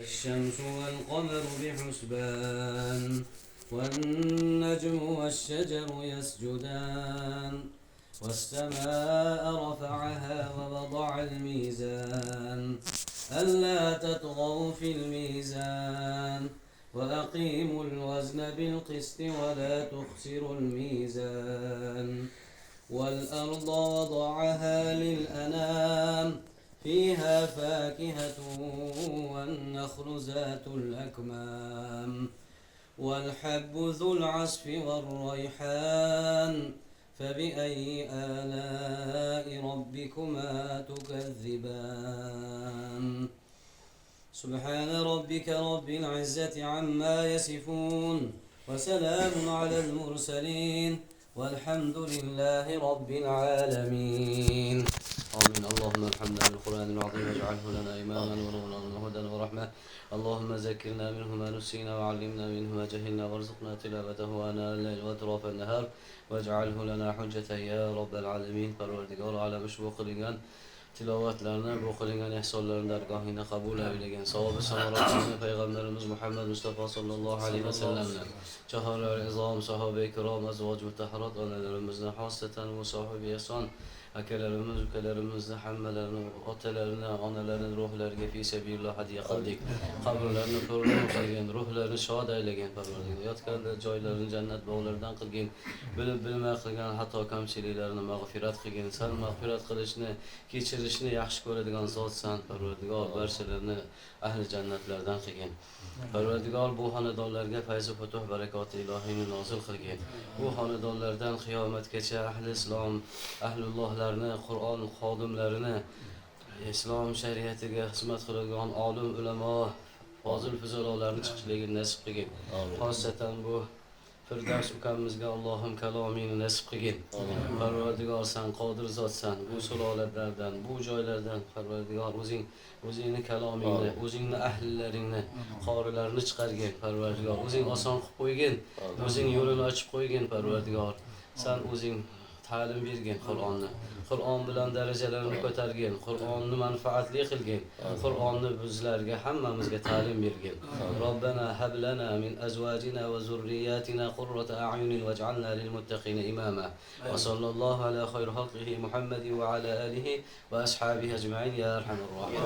الشمس والقمر بحسبان والنجم والشجر يسجدان والسماء رفعها ووضع الميزان ألا تطغوا في الميزان وأقيموا الوزن بالقسط ولا تخسروا الميزان والأرض وضعها للأنام فيها فاكهة والنخل ذات الأكمام والحب ذو العصف والريحان فبأي آلاء ربكما تكذبان سبحان ربك رب العزة عما يصفون وسلام على المرسلين والحمد لله رب العالمين آمين. اللهم ارحمنا بالقرآن العظيم واجعله لنا إماما ونورا وهدى ورحمة. اللهم ذكرنا منه ما نسينا وعلمنا منه ما جهلنا وارزقنا تلاوته آناء الليل وأطراف النهار واجعله لنا حجة يا رب العالمين. Parvardigor alemi shu o'qilingan tilovatlarni, bu qilingan ihsonlarni dargohingda qabul aylagan. Savob samoratlarni payg'ambarimiz Muhammad Mustafa sallallohu alayhi vasallamdan, Chahorar izom, sahoba-i kirom, azvoj mutahharat onalarimizni, xosatan bu sohibi ihson akalarimiz, ukalarimizni, hammalarini, otalarini, onalarini ruhlariga fi sabilillah hadiya qildik. Qabrlarini ko'rib qilgan, ruhlarini shod aylagan Parvardigor. Yotgan joylarini jannat bog'laridan qilgin. Bilib bilmay qilgan xato kamchiliklarini mag'firat qilgin. Sen mag'firat qilishni, kechirishni yaxshi ko'radigan zotsan Parvardigor. Barchalarini ahli jannatlardan qilgin. Parvardigor bu xonadonlarga fayz-u futuh barakoti ilohiyni nozil qilgin. Bu xonadonlardan qiyomatgacha ahli islom, ahlullohlarni, Qur'on xodimlarini, islom shariatiga xizmat qiladigan olim, ulamo, fozil fuzurolarni chiqishligini nasib qilgin. Xosatan bu Firdavs ukamizga Allohim kalomingni nasib qilgin. Parvardigor sen qodir zotsan. Bu sulolatlardan, bu joylardan Parvardigor o'zingni kalomingni, o'zingni ahlilaringni, qorilarni chiqargin Parvardigor. O'zing oson qilib qo'ygin, o'zing yo'lini ochib qo'ygin Parvardigor. Sen o'zing ta'lim bergin Qur'onni. Qur'on bilan darajalarni ko'targin, Qur'onni manfaatli qilgin. Qur'onni bizlarga hammamizga ta'lim bergin. Robbana hab lana min azwajina va zurriyatina qurrata a'yunin waj'alna lil muttaqina imama. Va sallallohu ala khayri xalqihi Muhammadin va ala alihi va ashabihi ajma'in ya arhamar rahimin.